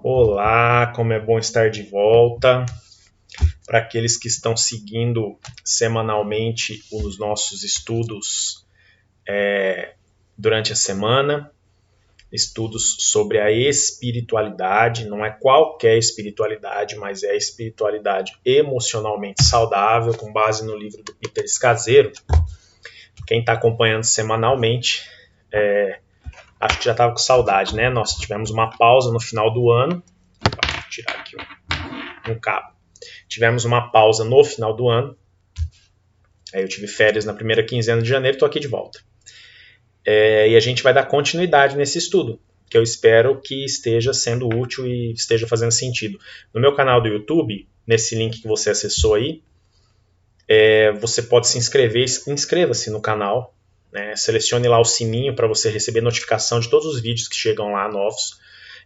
Olá, como é bom estar de volta. Para aqueles que estão seguindo semanalmente os nossos estudos durante a semana, estudos sobre a espiritualidade, não é qualquer espiritualidade, mas é a espiritualidade emocionalmente saudável, com base no livro do Peter Scazzero. Quem está acompanhando semanalmente, acho que já estava com saudade, né? Nós tivemos uma pausa no final do ano. Vou tirar aqui um cabo. Tivemos uma pausa no final do ano. Aí eu tive férias na primeira quinzena de janeiro, estou aqui de volta. E a gente vai dar continuidade nesse estudo, que eu espero que esteja sendo útil e esteja fazendo sentido. No meu canal do YouTube, nesse link que você acessou aí, você pode se inscrever, inscreva-se no canal, né? Selecione lá o sininho para você receber notificação de todos os vídeos que chegam lá novos.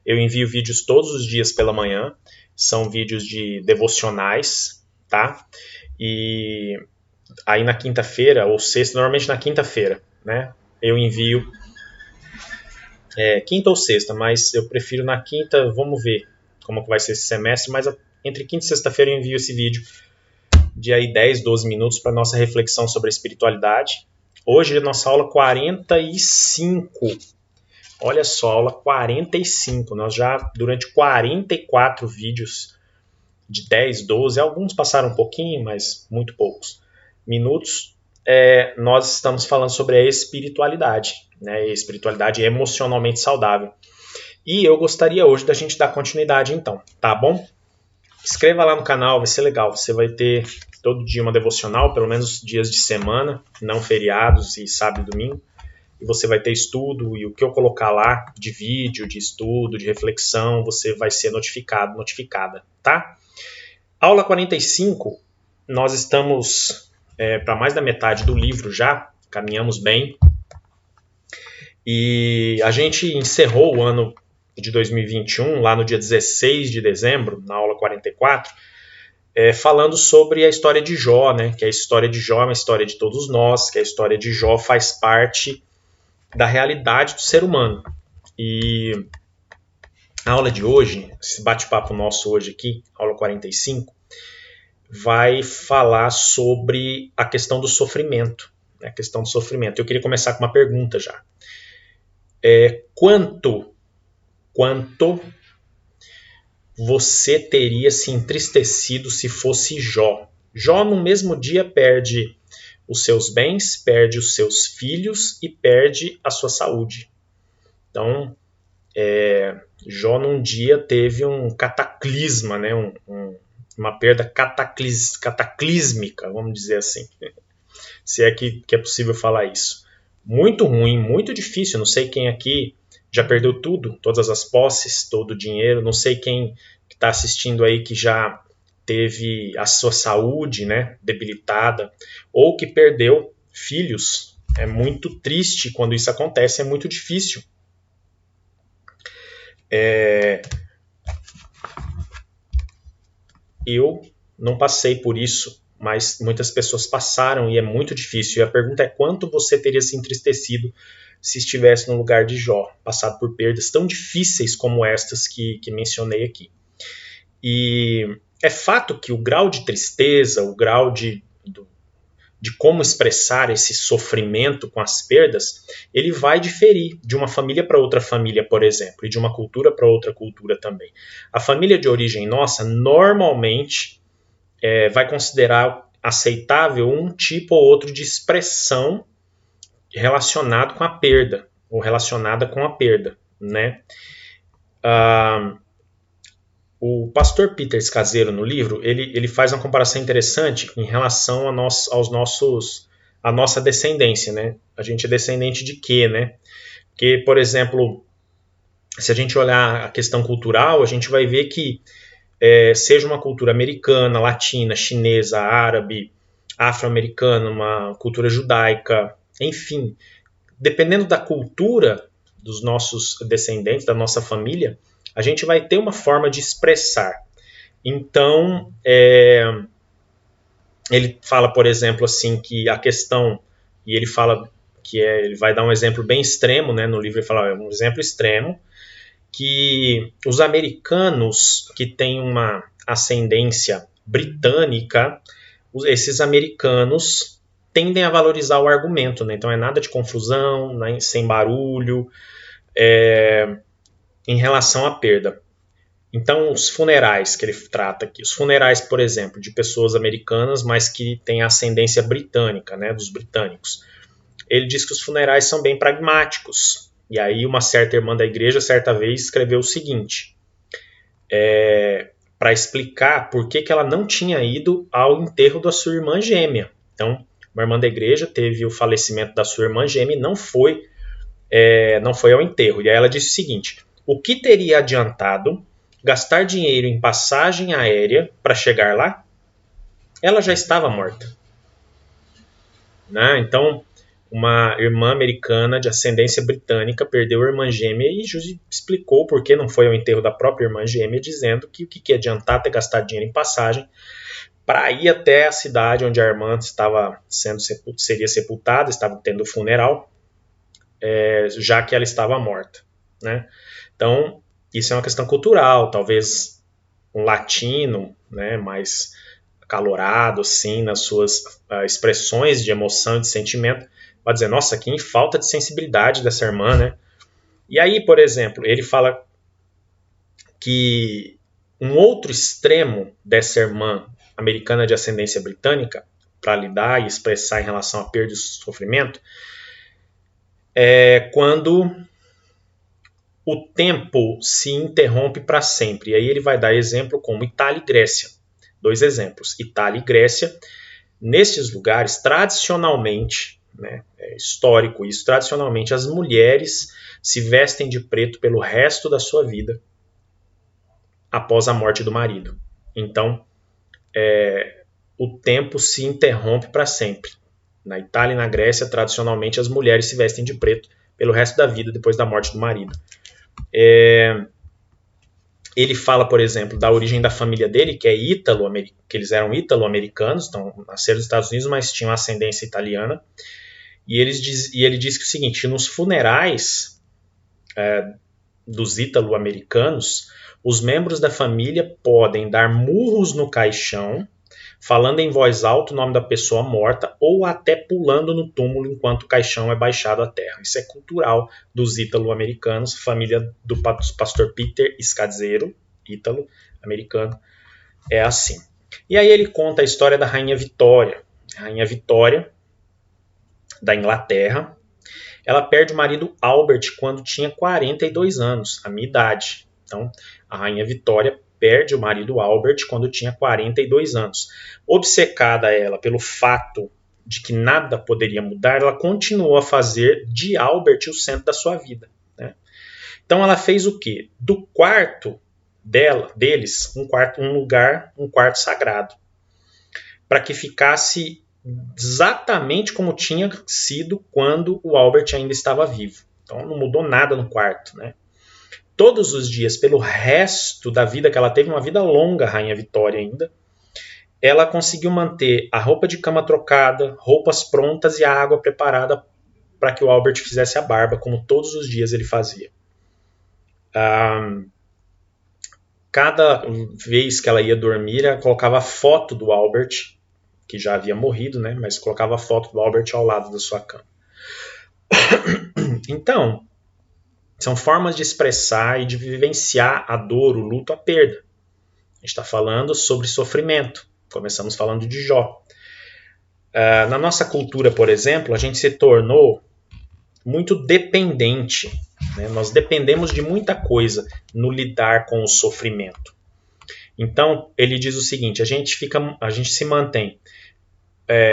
Eu envio vídeos todos os dias pela manhã, são vídeos de devocionais, tá? E aí na quinta-feira ou sexta, normalmente na quinta-feira, né? Eu envio quinta ou sexta, mas eu prefiro na quinta, vamos ver como que vai ser esse semestre, mas entre quinta e sexta-feira eu envio esse vídeo de aí 10, 12 minutos para nossa reflexão sobre a espiritualidade. Hoje é nossa aula 45. Olha só, aula 45. Nós já, durante 44 vídeos de 10, 12, alguns passaram um pouquinho, mas muito poucos minutos, nós estamos falando sobre a espiritualidade, né? A espiritualidade emocionalmente saudável. E eu gostaria hoje da gente dar continuidade então, tá bom? Inscreva lá no canal, vai ser legal. Você vai ter todo dia uma devocional, pelo menos dias de semana, não feriados e sábado e domingo. E você vai ter estudo, e o que eu colocar lá de vídeo, de estudo, de reflexão, você vai ser notificada, tá? Aula 45, nós estamos para mais da metade do livro já, caminhamos bem. E a gente encerrou o ano de 2021, lá no dia 16 de dezembro, na aula 44, falando sobre a história de Jó, né? Que a história de Jó é uma história de todos nós, que a história de Jó faz parte da realidade do ser humano. E a aula de hoje, esse bate-papo nosso hoje aqui, aula 45, vai falar sobre a questão do sofrimento. A questão do sofrimento. Eu queria começar com uma pergunta já. Quanto você teria se entristecido se fosse Jó? Jó, no mesmo dia, perde os seus bens, perde os seus filhos e perde a sua saúde. Então, Jó num dia teve um cataclisma, né? Uma perda cataclísmica, vamos dizer assim, se é que é possível falar isso. Muito ruim, muito difícil. Não sei quem aqui já perdeu tudo, todas as posses, todo o dinheiro. Não sei quem está assistindo aí que já teve a sua saúde, né, debilitada, ou que perdeu filhos. É muito triste quando isso acontece, é muito difícil. Eu não passei por isso, mas muitas pessoas passaram e é muito difícil. E a pergunta é: quanto você teria se entristecido se estivesse no lugar de Jó, passado por perdas tão difíceis como estas que mencionei aqui? E é fato que o grau de tristeza, o grau de como expressar esse sofrimento com as perdas, ele vai diferir de uma família para outra família, por exemplo, e de uma cultura para outra cultura também. A família de origem nossa, normalmente, vai considerar aceitável um tipo ou outro de expressão relacionado com a perda, ou relacionada com a perda, né? O pastor Peter Scazzero, no livro, ele faz uma comparação interessante em relação à nossa descendência, né? A gente é descendente de quê, né? Porque, por exemplo, se a gente olhar a questão cultural, a gente vai ver que seja uma cultura americana, latina, chinesa, árabe, afro-americana, uma cultura judaica, enfim, dependendo da cultura dos nossos descendentes, da nossa família, a gente vai ter uma forma de expressar. Então, ele fala, por exemplo, assim, que a questão, e ele fala que ele vai dar um exemplo bem extremo, né, no livro ele fala, um exemplo extremo, que os americanos que têm uma ascendência britânica, esses americanos tendem a valorizar o argumento, né? Então é nada de confusão, né? Sem barulho, em relação à perda. Então os funerais que ele trata aqui, os funerais, por exemplo, de pessoas americanas, mas que têm ascendência britânica, né? Dos britânicos. Ele diz que os funerais são bem pragmáticos. E aí uma certa irmã da igreja, certa vez, escreveu o seguinte, para explicar por que ela não tinha ido ao enterro da sua irmã gêmea. Então, uma irmã da igreja teve o falecimento da sua irmã gêmea e não foi ao enterro. E aí ela disse o seguinte, o que teria adiantado gastar dinheiro em passagem aérea para chegar lá? Ela já estava morta. Né? Então, uma irmã americana de ascendência britânica perdeu a irmã gêmea e explicou por que não foi ao enterro da própria irmã gêmea, dizendo que o que ia adiantar ter gastado dinheiro em passagem para ir até a cidade onde a irmã seria sepultada, estava tendo o funeral, já que ela estava morta. Né? Então, isso é uma questão cultural, talvez um latino, né, mais acalorado assim, nas suas expressões de emoção e de sentimento, vai dizer, nossa, que falta de sensibilidade dessa irmã, né? E aí, por exemplo, ele fala que um outro extremo dessa irmã americana de ascendência britânica, para lidar e expressar em relação à perda e sofrimento, é quando o tempo se interrompe para sempre. E aí ele vai dar exemplo como Itália e Grécia. 2 exemplos, Itália e Grécia. Nestes lugares, tradicionalmente, né, é histórico isso, tradicionalmente as mulheres se vestem de preto pelo resto da sua vida após a morte do marido. Então, o tempo se interrompe para sempre. Na Itália e na Grécia, tradicionalmente, as mulheres se vestem de preto pelo resto da vida depois da morte do marido. Ele fala, por exemplo, da origem da família dele, que eles eram ítalo-americanos, então nasceram nos Estados Unidos, mas tinham ascendência italiana. E ele diz que o seguinte, nos funerais dos ítalo-americanos, os membros da família podem dar murros no caixão, falando em voz alta o nome da pessoa morta, ou até pulando no túmulo enquanto o caixão é baixado à terra. Isso é cultural dos ítalo-americanos, família do pastor Peter Scazzero, ítalo-americano, é assim. E aí ele conta a história da Rainha Vitória. A Rainha Vitória, da Inglaterra, ela perde o marido Albert quando tinha 42 anos, a minha idade. Então, a Rainha Vitória perde o marido Albert quando tinha 42 anos. Obcecada ela pelo fato de que nada poderia mudar, ela continuou a fazer de Albert o centro da sua vida. Né? Então ela fez o quê? Do quarto deles, um quarto sagrado, para que ficasse exatamente como tinha sido quando o Albert ainda estava vivo. Então não mudou nada no quarto, né? Todos os dias, pelo resto da vida que ela teve, uma vida longa, a Rainha Vitória ainda, ela conseguiu manter a roupa de cama trocada, roupas prontas e a água preparada para que o Albert fizesse a barba, como todos os dias ele fazia. Cada vez que ela ia dormir, ela colocava a foto do Albert, que já havia morrido, né? Mas colocava a foto do Albert ao lado da sua cama. Então, são formas de expressar e de vivenciar a dor, o luto, a perda. A gente está falando sobre sofrimento. Começamos falando de Jó. Na nossa cultura, por exemplo, a gente se tornou muito dependente. Né? Nós dependemos de muita coisa no lidar com o sofrimento. Então, ele diz o seguinte, a gente se mantém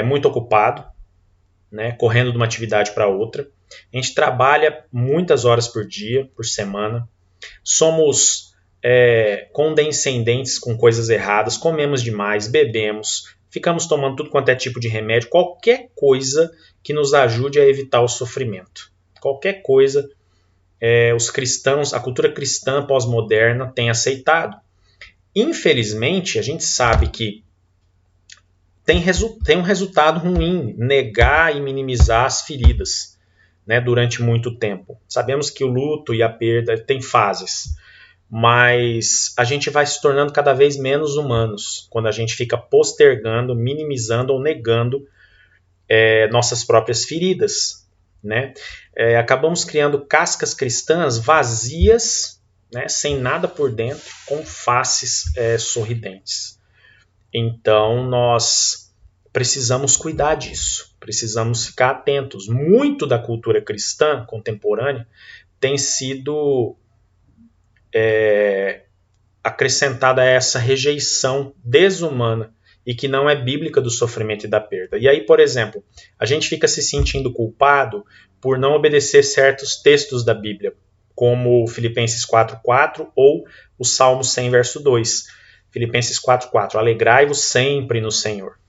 muito ocupado, né? Correndo de uma atividade para outra. A gente trabalha muitas horas por dia, por semana. Somos condescendentes com coisas erradas, comemos demais, bebemos, ficamos tomando tudo quanto é tipo de remédio, qualquer coisa que nos ajude a evitar o sofrimento. Qualquer coisa, os cristãos, a cultura cristã pós-moderna tem aceitado. Infelizmente, a gente sabe que tem um resultado ruim, negar e minimizar as feridas. né, durante muito tempo. Sabemos que o luto e a perda têm fases, mas a gente vai se tornando cada vez menos humanos quando a gente fica postergando, minimizando ou negando nossas próprias feridas, né? Acabamos criando cascas cristãs vazias, né, sem nada por dentro, com faces sorridentes. Então nós precisamos cuidar disso, precisamos ficar atentos. Muito da cultura cristã contemporânea tem sido acrescentada a essa rejeição desumana e que não é bíblica do sofrimento e da perda. E aí, por exemplo, a gente fica se sentindo culpado por não obedecer certos textos da Bíblia, como Filipenses 4:4 ou o Salmo 100, verso 2. Filipenses 4:4, alegrai-vos sempre no Senhor.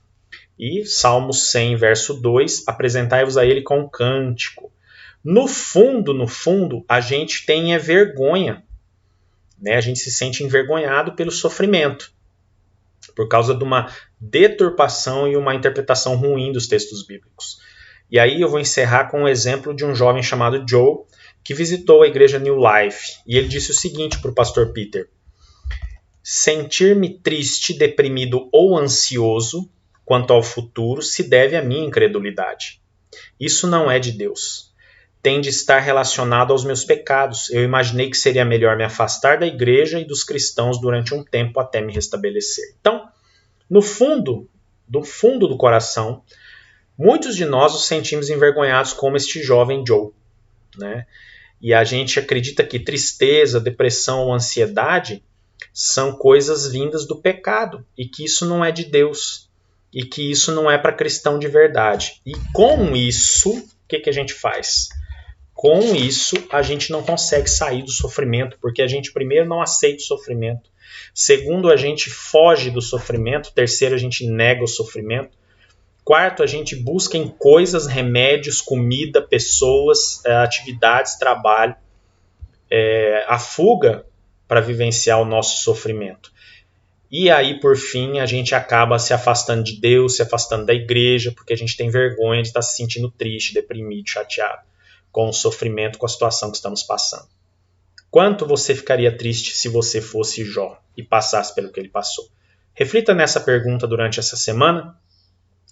E Salmo 100, verso 2, apresentai-vos a ele com cântico. No fundo, a gente tem vergonha, né? A gente se sente envergonhado pelo sofrimento, por causa de uma deturpação e uma interpretação ruim dos textos bíblicos. E aí eu vou encerrar com um exemplo de um jovem chamado Joe, que visitou a igreja New Life, e ele disse o seguinte para o pastor Peter: sentir-me triste, deprimido ou ansioso quanto ao futuro se deve à minha incredulidade. Isso não é de Deus. Tem de estar relacionado aos meus pecados. Eu imaginei que seria melhor me afastar da igreja e dos cristãos durante um tempo até me restabelecer. Então, no fundo do coração, muitos de nós nos sentimos envergonhados como este jovem Joe, né? E a gente acredita que tristeza, depressão ou ansiedade são coisas vindas do pecado e que isso não é de Deus e que isso não é para cristão de verdade. E com isso, o que a gente faz? Com isso, a gente não consegue sair do sofrimento, porque a gente, primeiro, não aceita o sofrimento. Segundo, a gente foge do sofrimento. Terceiro, a gente nega o sofrimento. Quarto, a gente busca em coisas, remédios, comida, pessoas, atividades, trabalho, a fuga para vivenciar o nosso sofrimento. E aí, por fim, a gente acaba se afastando de Deus, se afastando da igreja, porque a gente tem vergonha de estar se sentindo triste, deprimido, chateado com o sofrimento, com a situação que estamos passando. Quanto você ficaria triste se você fosse Jó e passasse pelo que ele passou? Reflita nessa pergunta durante essa semana.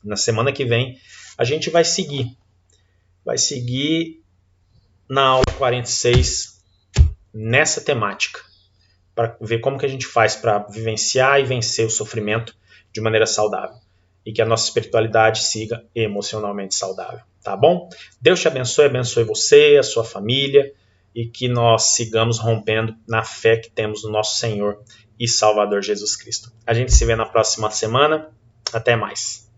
Na semana que vem, a gente vai seguir. Vai seguir na aula 46 nessa temática, para ver como que a gente faz para vivenciar e vencer o sofrimento de maneira saudável. E que a nossa espiritualidade siga emocionalmente saudável. Tá bom? Deus te abençoe você, a sua família, e que nós sigamos rompendo na fé que temos no nosso Senhor e Salvador Jesus Cristo. A gente se vê na próxima semana. Até mais.